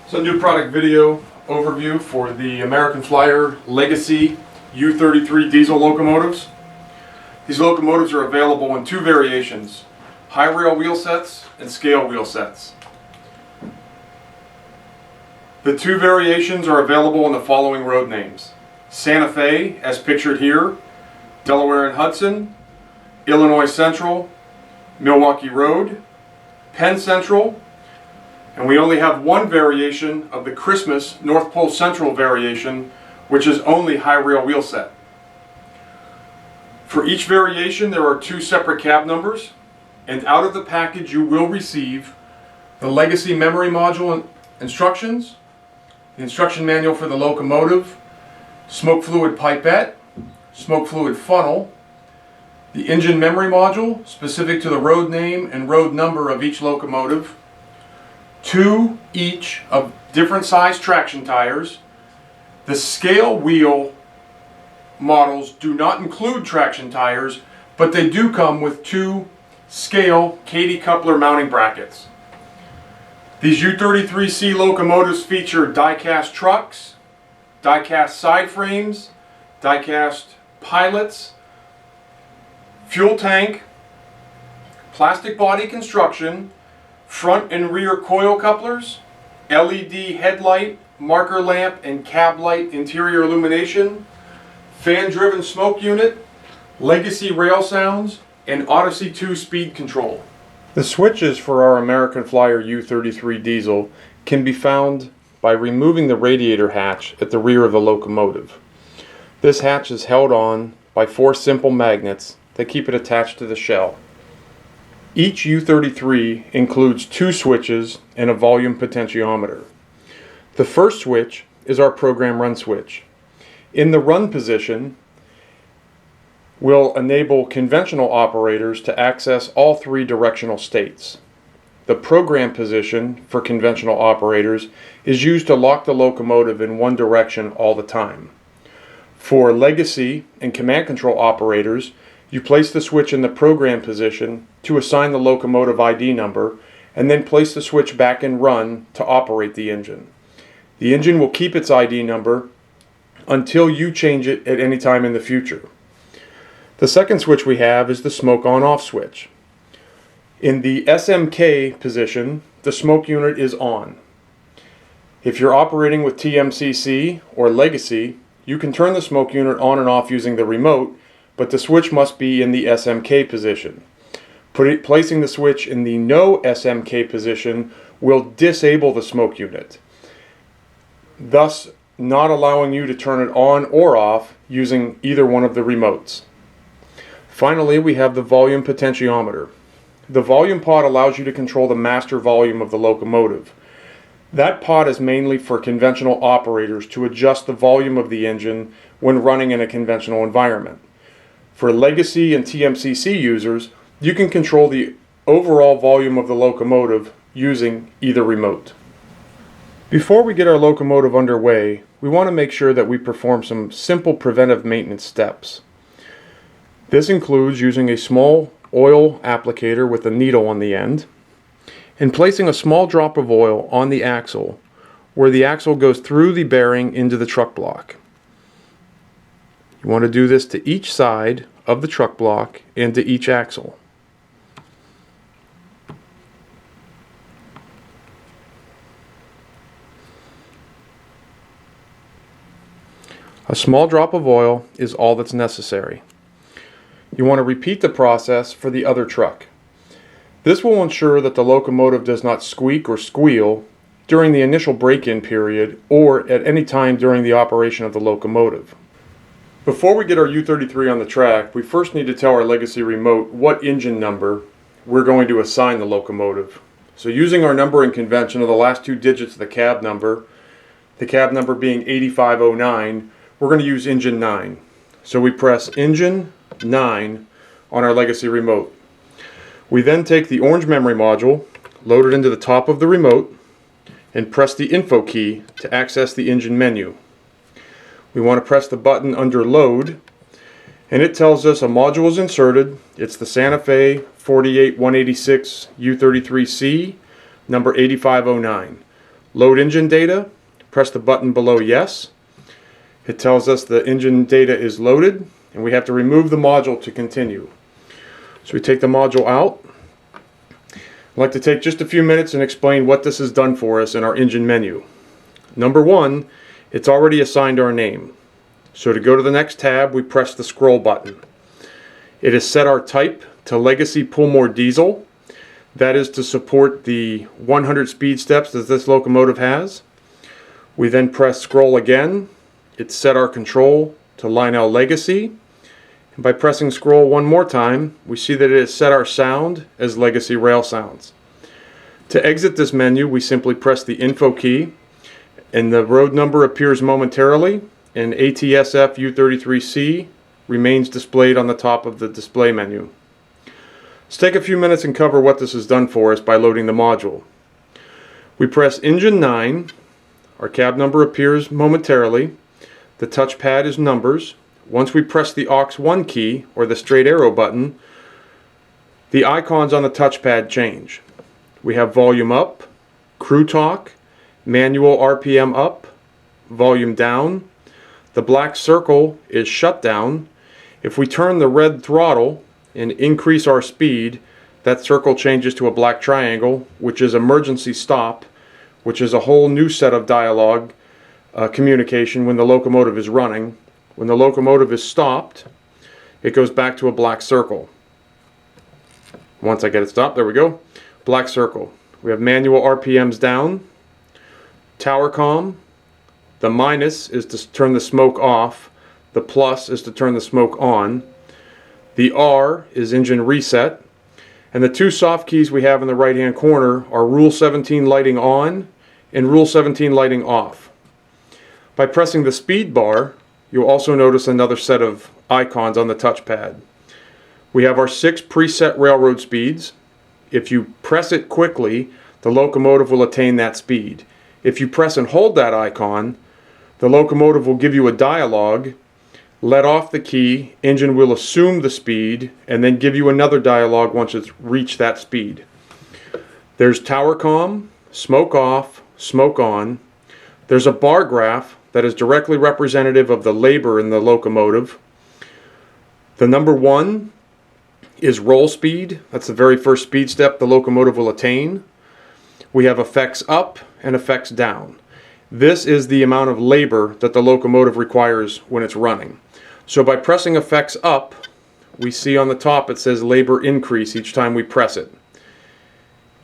So, new product video overview for the American Flyer Legacy U33 diesel locomotives. These locomotives are available in two variations: high rail wheel sets and scale wheel sets. The two variations are available in the following road names: Santa Fe, as pictured here, Delaware and Hudson, Illinois Central, Milwaukee Road, Penn Central, and we only have one variation of the Christmas North Pole Central variation, which is only high rail wheel set. For each variation there are two separate cab numbers, and out of the package you will receive the Legacy memory module instructions, the instruction manual for the locomotive, smoke fluid pipette, smoke fluid funnel, the engine memory module specific to the road name and road number of each locomotive, two each of different size traction tires. The scale wheel models do not include traction tires, but they do come with two scale Katy coupler mounting brackets. These U33C locomotives feature die-cast trucks, die-cast side frames, die-cast pilots, fuel tank, plastic body construction, front and rear coil couplers, LED headlight, marker lamp and cab light interior illumination, fan-driven smoke unit, Legacy rail sounds, and Odyssey 2 speed control. The switches for our American Flyer U33 diesel can be found by removing the radiator hatch at the rear of the locomotive. This hatch is held on by four simple magnets that keep it attached to the shell. Each U33 includes two switches and a volume potentiometer. The first switch is our program run switch. In the run position, will enable conventional operators to access all three directional states. The program position for conventional operators is used to lock the locomotive in one direction all the time. For Legacy and command control operators, you place the switch in the program position to assign the locomotive ID number, and then place the switch back in run to operate the engine. The engine will keep its ID number until you change it at any time in the future. The second switch we have is the smoke on-off switch. In the SMK position, the smoke unit is on. If you're operating with TMCC or Legacy, you can turn the smoke unit on and off using the remote, but the switch must be in the SMK position. Placing the switch in the no SMK position will disable the smoke unit, thus not allowing you to turn it on or off using either one of the remotes. Finally, we have the volume potentiometer. The volume pod allows you to control the master volume of the locomotive. That pod is mainly for conventional operators to adjust the volume of the engine when running in a conventional environment. For Legacy and TMCC users, you can control the overall volume of the locomotive using either remote. Before we get our locomotive underway, we want to make sure that we perform some simple preventive maintenance steps. This includes using a small oil applicator with a needle on the end and placing a small drop of oil on the axle where the axle goes through the bearing into the truck block. You want to do this to each side of the truck block and to each axle. A small drop of oil is all that's necessary. You want to repeat the process for the other truck. This will ensure that the locomotive does not squeak or squeal during the initial break-in period or at any time during the operation of the locomotive. Before we get our U33 on the track, we first need to tell our Legacy remote what engine number we're going to assign the locomotive. So using our numbering convention of the last two digits of the cab number being 8509, we're going to use engine 9. So we press engine 9 on our Legacy remote. We then take the orange memory module, load it into the top of the remote, and press the info key to access the engine menu. We want to press the button under load, and it tells us a module is inserted. It's the Santa Fe 48186 U33C, number 8509. Load engine data, press the button below yes. It tells us the engine data is loaded, and we have to remove the module to continue. So we take the module out. I'd like to take just a few minutes and explain what this has done for us in our engine menu. Number one, it's already assigned our name. So to go to the next tab, we press the scroll button. It has set our type to Legacy Pullmore Diesel. That is to support the 100 speed steps that this locomotive has. We then press scroll again. It's set our control to Lionel Legacy. And by pressing scroll one more time, we see that it has set our sound as Legacy Rail Sounds. To exit this menu, we simply press the info key, and the road number appears momentarily, and ATSF U33C remains displayed on the top of the display menu. Let's take a few minutes and cover what this has done for us by loading the module. We press engine 9, our cab number appears momentarily, the touchpad is numbers. Once we press the aux 1 key, or the straight arrow button, the icons on the touchpad change. We have volume up, crew talk, manual RPM up, volume down. The black circle is shutdown. If we turn the red throttle and increase our speed, that circle changes to a black triangle, which is emergency stop, which is a whole new set of dialogue communication when the locomotive is running. When the locomotive is stopped, it goes back to a black circle. Once I get it stopped, there we go. Black circle. We have manual RPMs down. Tower comm. The minus is to turn the smoke off. The plus is to turn the smoke on. The R is engine reset. And the two soft keys we have in the right hand corner are Rule 17 lighting on and Rule 17 lighting off. By pressing the speed bar, you'll also notice another set of icons on the touchpad. We have our 6 preset railroad speeds. If you press it quickly, the locomotive will attain that speed. If you press and hold that icon, the locomotive will give you a dialogue. Let off the key, engine will assume the speed, and then give you another dialogue once it's reached that speed. There's tower comm, smoke off, smoke on. There's a bar graph that is directly representative of the labor in the locomotive. The number 1 is roll speed. That's the very first speed step the locomotive will attain. We have effects up and effects down. This is the amount of labor that the locomotive requires when it's running. So by pressing effects up, we see on the top it says labor increase each time we press it.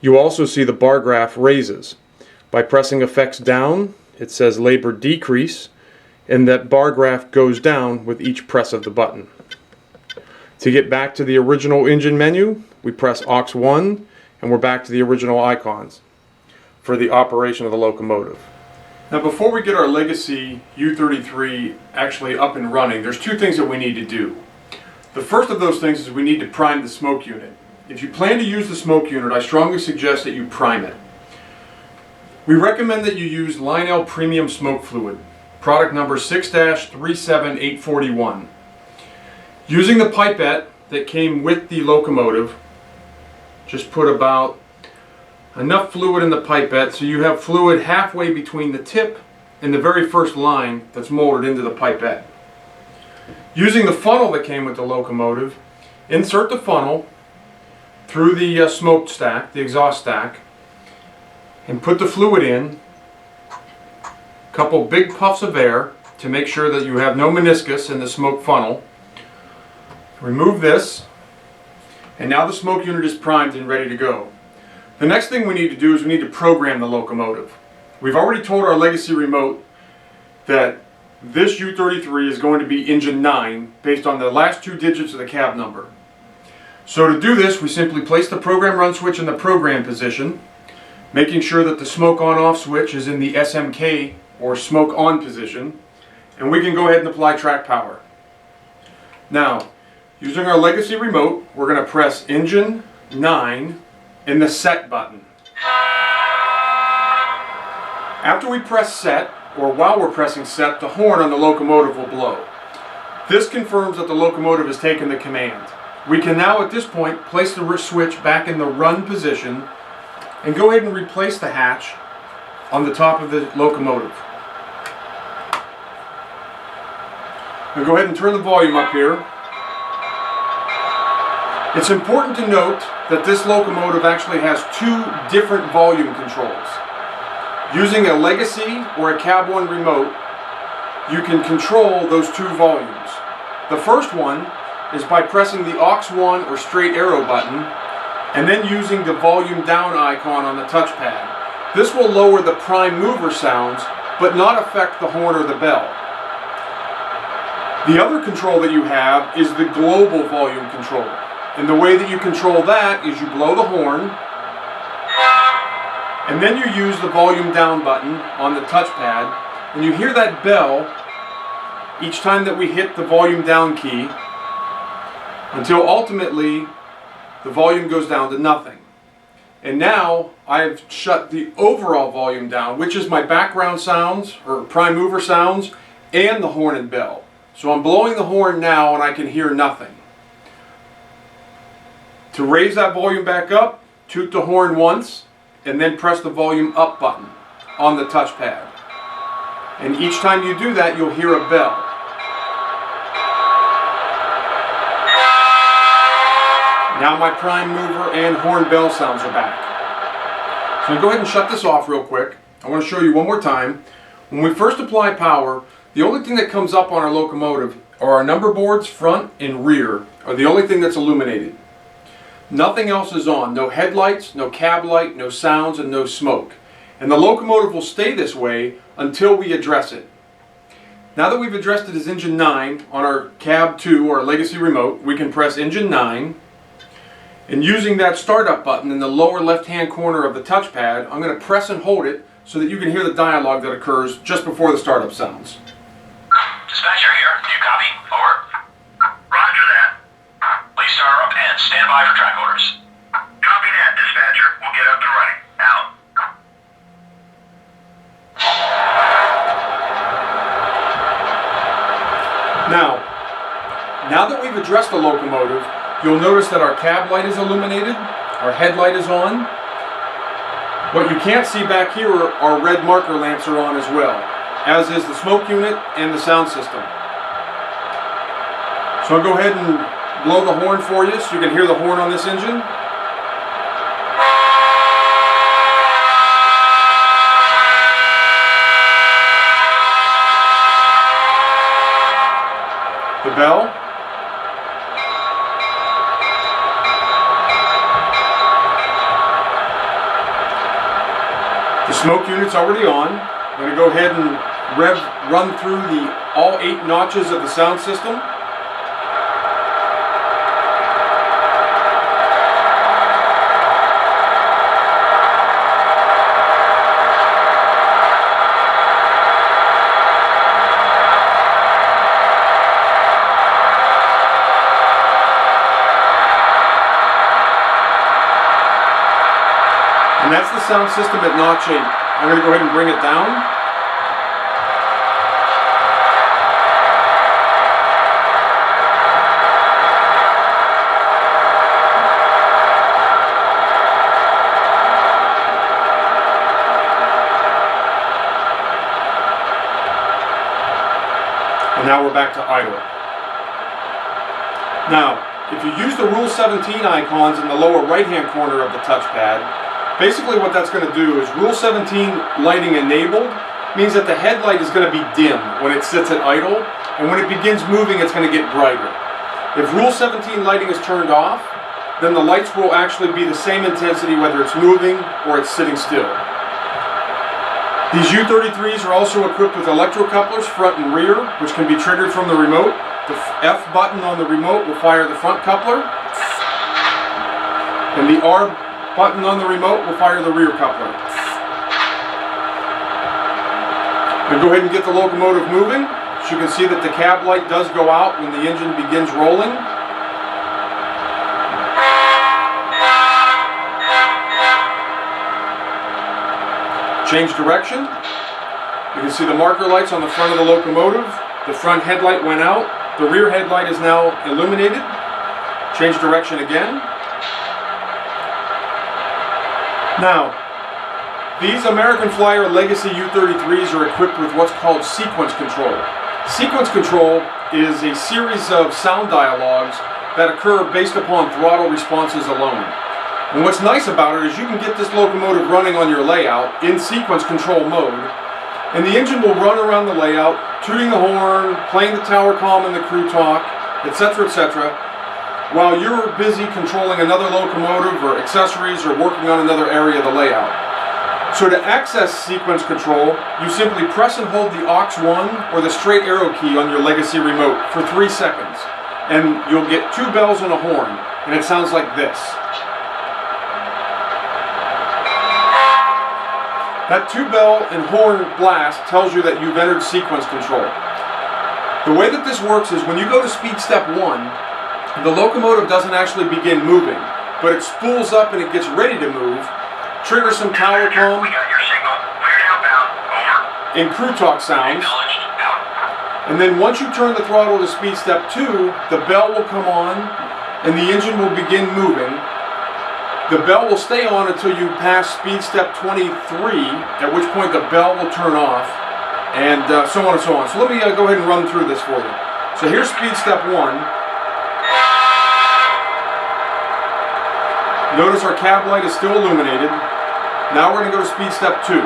You also see the bar graph raises. By pressing effects down, it says labor decrease, and that bar graph goes down with each press of the button. To get back to the original engine menu, we press aux 1, and we're back to the original icons for the operation of the locomotive. Now before we get our Legacy U33 actually up and running, there's 2 things that we need to do. The first of those things is we need to prime the smoke unit. If you plan to use the smoke unit, I strongly suggest that you prime it. We recommend that you use Lionel Premium Smoke Fluid, product number 6-37841. Using the pipette that came with the locomotive, just put about enough fluid in the pipette so you have fluid halfway between the tip and the very first line that's molded into the pipette. Using the funnel that came with the locomotive, insert the funnel through the smoke stack, the exhaust stack, and put the fluid in. A couple big puffs of air to make sure that you have no meniscus in the smoke funnel. Remove this, and now the smoke unit is primed and ready to go. The next thing we need to do is we need to program the locomotive. We've already told our Legacy remote that this U33 is going to be engine 9 based on the last 2 digits of the cab number. So to do this, we simply place the program run switch in the program position, making sure that the smoke on off switch is in the SMK or smoke on position, and we can go ahead and apply track power. Now, using our Legacy remote, we're going to press engine 9 and the set button. After we press set, or while we're pressing set, the horn on the locomotive will blow. This confirms that the locomotive has taken the command. We can now at this point place the switch back in the run position and go ahead and replace the hatch on the top of the locomotive. Now go ahead and turn the volume up here. It's important to note that this locomotive actually has two different volume controls. Using a legacy or a Cab 1 remote, you can control those two volumes. The first one is by pressing the aux 1 or straight arrow button and then using the volume down icon on the touchpad. This will lower the prime mover sounds but not affect the horn or the bell. The other control that you have is the global volume control. And the way that you control that is you blow the horn and then you use the volume down button on the touchpad and you hear that bell each time that we hit the volume down key until ultimately the volume goes down to nothing. And now I've shut the overall volume down, which is my background sounds or prime mover sounds and the horn and bell. So I'm blowing the horn now and I can hear nothing. To raise that volume back up, toot the horn once and then press the volume up button on the touchpad. And each time you do that, you'll hear a bell. Now my prime mover and horn bell sounds are back. So go ahead and shut this off real quick. I want to show you one more time. When we first apply power, the only thing that comes up on our locomotive are our number boards, front and rear, are the only thing that's illuminated. Nothing else is on. No headlights, no cab light, no sounds, and no smoke. And the locomotive will stay this way until we address it. Now that we've addressed it as engine 9 on our Cab 2 or legacy remote, we can press engine 9. And using that startup button in the lower left-hand corner of the touchpad, I'm going to press and hold it so that you can hear the dialogue that occurs just before the startup sounds. Dispatcher here. Do you copy? Over. Roger that. Please start up and stand by for track orders. Copy that, dispatcher. We'll get up and running. Out. Now that we've addressed the locomotive, you'll notice that our cab light is illuminated, our headlight is on. What you can't see back here are red marker lamps are on as well, as is the smoke unit and the sound system. So I'll go ahead and blow the horn for you so you can hear the horn on this engine. The bell. The smoke unit's already on. I'm going to go ahead and run through all 8 notches of the sound system. And that's the sound system at notch 8. I'm going to go ahead and bring it down. And now we're back to idle. Now, if you use the Rule 17 icons in the lower right-hand corner of the touchpad, basically what that's going to do is Rule 17 lighting enabled means that the headlight is going to be dim when it sits at idle, and when it begins moving it's going to get brighter. If Rule 17 lighting is turned off, then the lights will actually be the same intensity whether it's moving or it's sitting still. These U33s are also equipped with electrocouplers front and rear, which can be triggered from the remote. The F button on the remote will fire the front coupler, and the R button on the remote will fire the rear coupler. And go ahead and get the locomotive moving. So you can see that the cab light does go out when the engine begins rolling. Change direction. You can see the marker lights on the front of the locomotive. The front headlight went out. The rear headlight is now illuminated. Change direction again. Now, These American Flyer Legacy U33s are equipped with what's called sequence control. Sequence control is a series of sound dialogues that occur based upon throttle responses alone. And what's nice about it is you can get this locomotive running on your layout in sequence control mode, and the engine will run around the layout, tooting the horn, playing the tower comm and the crew talk, etc., etc., while you're busy controlling another locomotive or accessories or working on another area of the layout. So to access sequence control, you simply press and hold the aux1 or the straight arrow key on your Legacy remote for 3 seconds, and you'll get 2 bells and a horn, and it sounds like this. That 2-bell and horn blast tells you that you've entered sequence control. The way that this works is when you go to speed step 1, the locomotive doesn't actually begin moving, but it spools up and it gets ready to move, triggers some tower comm and crew talk sounds, and then once you turn the throttle to speed step 2, the bell will come on and the engine will begin moving. The bell will stay on until you pass speed step 23, at which point the bell will turn off, and so on and so on. So let me go ahead and run through this for you. So here's speed step 1. Notice our cab light is still illuminated. Now we're going to go to speed step 2.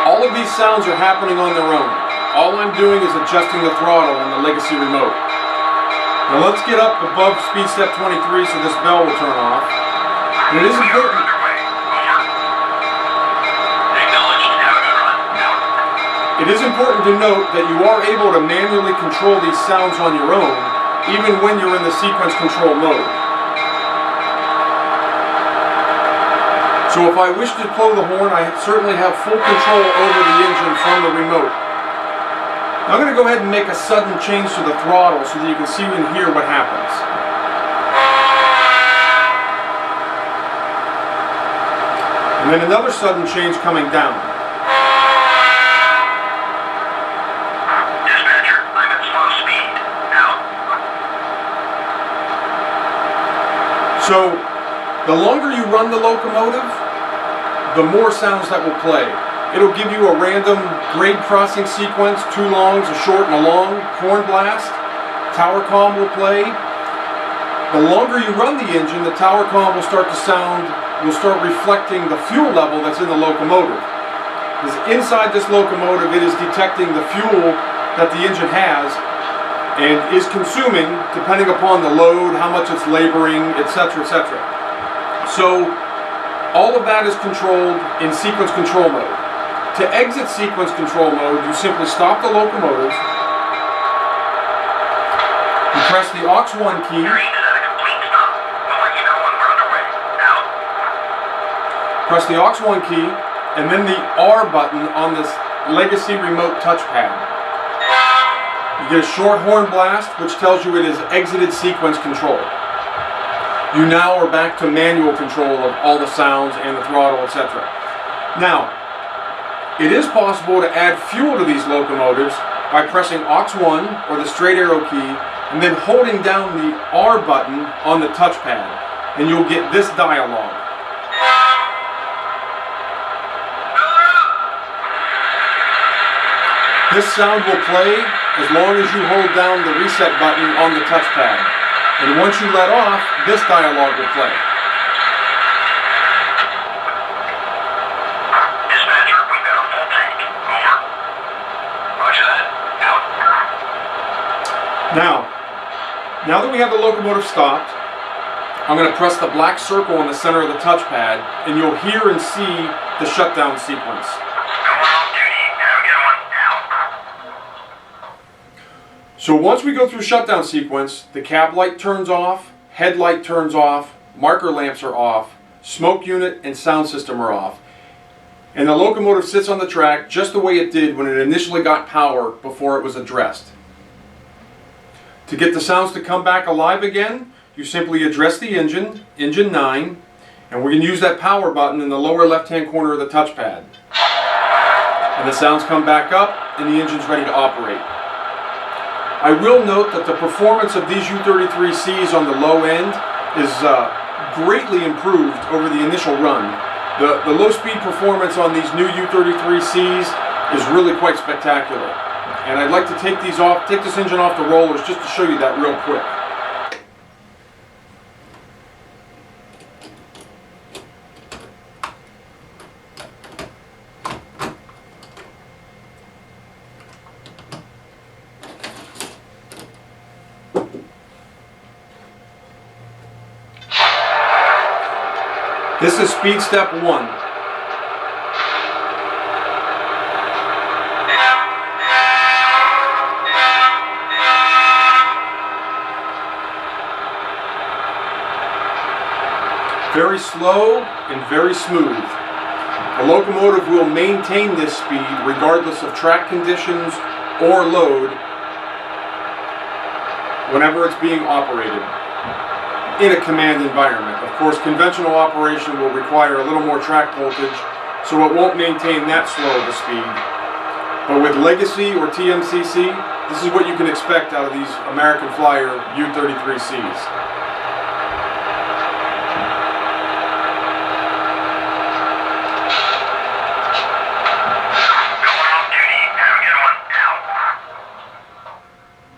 All of these sounds are happening on their own. All I'm doing is adjusting the throttle on the Legacy remote. Now let's get up above speed step 23 so this bell will turn off. And it is important. It is important to note that you are able to manually control these sounds on your own, even when you're in the sequence control mode. So if I wish to blow the horn, I certainly have full control over the engine from the remote. Now I'm going to go ahead and make a sudden change to the throttle so that you can see and hear what happens. And then another sudden change coming down. Dispatcher, I'm at slow speed. Out. So, the longer you run the locomotive, the more sounds that will play. It'll give you a random grade crossing sequence, 2 longs, a short and a long, horn blast, tower comm will play. The longer you run the engine, the tower comm will start reflecting the fuel level that's in the locomotive. Because inside this locomotive, it is detecting the fuel that the engine has and is consuming depending upon the load, how much it's laboring, etc., etc. So all of that is controlled in sequence control mode. To exit sequence control mode, you simply stop the locomotive, you press the aux1 key, press the aux1 key, and then the R button on this Legacy remote touchpad. You get a short horn blast, which tells you it has exited sequence control. You now are back to manual control of all the sounds and the throttle, etc. Now, it is possible to add fuel to these locomotives by pressing aux1 or the straight arrow key and then holding down the R button on the touchpad, and you'll get this dialogue. This sound will play as long as you hold down the reset button on the touchpad, and once you let off, this dialogue will play. Now that we have the locomotive stopped, I'm going to press the black circle in the center of the touchpad, and you'll hear and see the shutdown sequence. So once we go through shutdown sequence, the cab light turns off, headlight turns off, marker lamps are off, smoke unit and sound system are off, and the locomotive sits on the track just the way it did when it initially got power before it was addressed. To get the sounds to come back alive again, you simply address the engine, engine 9, and we're going to use that power button in the lower left-hand corner of the touchpad. And the sounds come back up, and the engine's ready to operate. I will note that the performance of these U33Cs on the low end is greatly improved over the initial run. The low-speed performance on these new U33Cs is really quite spectacular. And I'd like to take this engine off the rollers just to show you that real quick. This is speed step 1. Very slow and very smooth. The locomotive will maintain this speed regardless of track conditions or load whenever it's being operated in a command environment. Of course, conventional operation will require a little more track voltage, so it won't maintain that slow of a speed. But with Legacy or TMCC, this is what you can expect out of these American Flyer U33Cs.